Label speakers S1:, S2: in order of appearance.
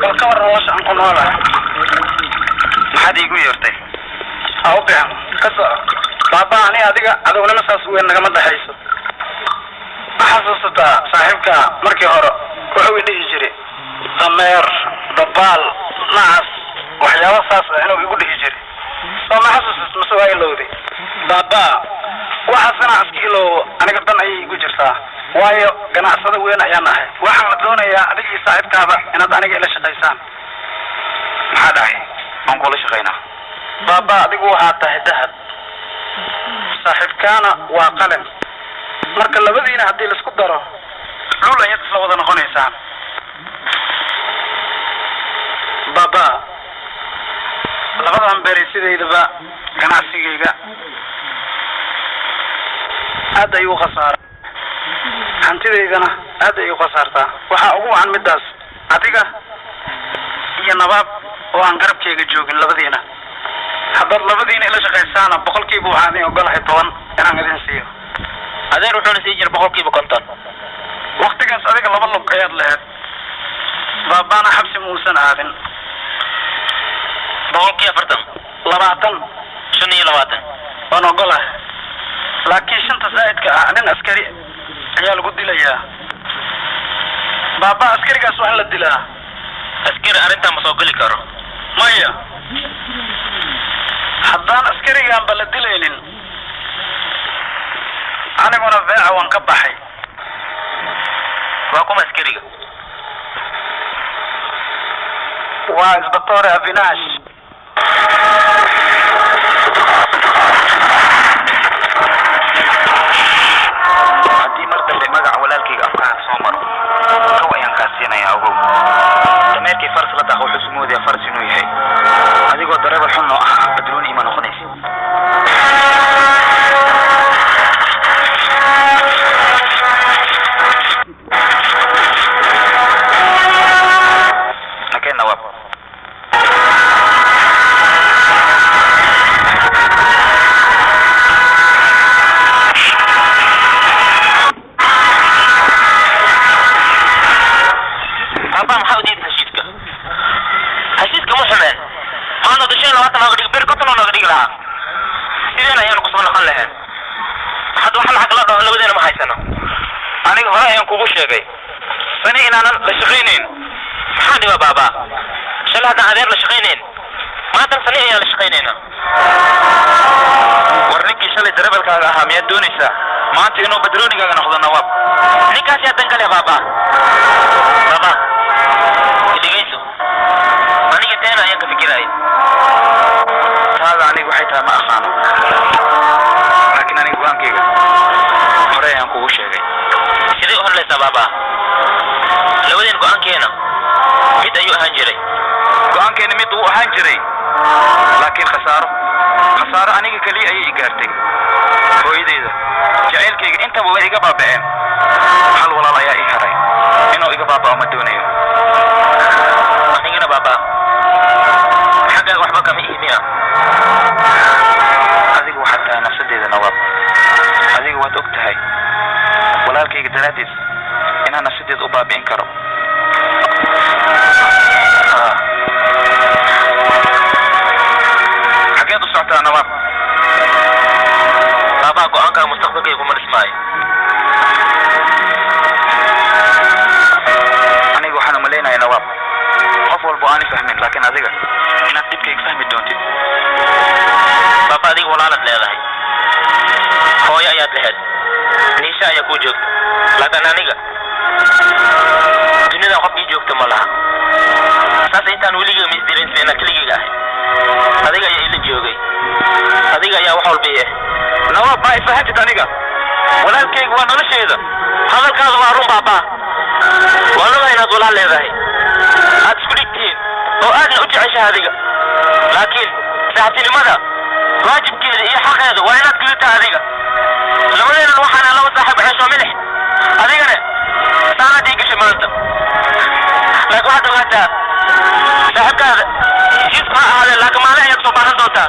S1: balkawar roos aan ku noolahay
S2: maxaad iigu yeertay
S1: awbaan kaso baba ani adiga adawna saas weyn nagama dhaxayso xasuusata saaxiibka markii hore wuxuu dhihi jiray dameer dabaal naas waxyaabo saas inuu igu dhihi jiray soo ma xasuusata masoo ay lowday baba waxaasna askilo aniga dan ay igu jirtaa waayo ganacsada weyn ayaan ahay waxaan la doonayaa adiga saaxiibkaada inaad aniga ila shaqaysaan
S2: maxaa dhahay aan kula shaqaynaa
S1: baba adigu waxaad tahay dahab saaxiibkaana waa qalin marka labadiina haddii la isku daro lul ayaad isla wada noqonaysaan baba labadan beri sideedaba ganacsigayga aad ayuu khasaara hantidaydana aad ayuu khasaartaa waxaa ugu wacan midaas adiga iyo nabaab oo aan garabkayga joogin labadiina haddaad labadiina ila shaqaysaana boqolkiiba waxaan idin ogolahay 10 inaan idin siiyo
S2: adeer wuxuuna sii jira boqolkiiba 50
S1: waqtigaas adiga laba lug ayaad lahayd baabana xabsi muusan aadin
S2: boqolkiiba 40 20
S1: waan ogolahay laakiin shanta zaidka ah nin askari ayaa lagu dilayaa baba askarigaas waa in la dilaa
S2: askari arrinta ma soo gali karo
S1: maya haddaan askarigaan ba la dilaynin aniguna beeca waan ka baxay
S2: waa kuma askariga
S1: waa isbatoore Avinash
S2: haddii mar dambe magaca walaalkayga afkaan soo maro kow ayaan kaasinayaa ogow dameerkii fars la daaqo wuxuu moodaya fars inuu yahay adigoo dareebal xun oo ah badroon ima noqonaysa nakeen nawaab baba maxaa u diiday heshiiska muxumen maanta dasheen labaatan nooga dhig bir konton nooga dhigi lahaa sideen ayaan ku soo noqon lahayn hadda waxa lacag la dhaho labadeena ma haysano aniga hore ayaan kugu sheegay sani inaanan la shaqaynayn maxaa dhiba baba shalay haddaan adeer la shaqaynayn maanta sani ayaan la shaqaynayna war ninkii shalay dareebelkaaga ahaa miyaad doonaysaa maanta inuu badroonigaaga noqdo nawaab ninkaas yaa dan kale baba idigayso aniga teena ayaan ka fikirayay taada aniga waxay tahay ma aqaano laakiin aniga go-aankayga hore ayaan kugu sheegay sidee u hadlaysaa baba labadeen go-aankeena mid ayuu ahaan jiray go-aankeena mid uu ahaan jiray laakiin khasaaro aniga kaliya ayay i gaartay hooyadeyda jacaylkayga intaba way iga baaba'een hal walaal ayaa ii haray inuu iga baaba'o ma doonayo anigana baba xaggaaga waxba kama ihmiya adigu waxaad tahay nafsadeeda nawaab adiga waad og tahay walaalkayga daraaddiis inaan nafsadeeda u baabi'in karo xaggeed u socotaa nawaab baba go-aankaaga mustaqbalkayga kuma dhismaayo aniga waxaan umalaynayaa nawaab qof walba aan fahmin laakiin adiga inaad dibkayga fahmi doontid baba adiga walaalaad leedahay hooyo ayaad lahayd niisha ayaa kuu joogta laakiin aniga dunidan qof ii joogta ma laha saas intaan weligayga misdirinsa inaan keligayga ahay adiga ayaa ila joogay adiga ayaa wax walba ii ah nawaab ma ifahantid aniga walaalkayga waa nolosheeda hadalkaada waa run baba waa ogahay inaad walaal leedahay aad isku dhigtiin oo aadna u jeceshahay adiga laakiin saaxiibtinimada waajibkeeda iyo xaqeeda waa inaad gudataa adiga labadeenan waxaana laba saaxiib ceesho milix adigana saanaad ii gashay maanta laakiin waxaad ogaataa saaxiibkaada heshiisku ha ahaadee laakiin maalin ayaad soo baahan doontaa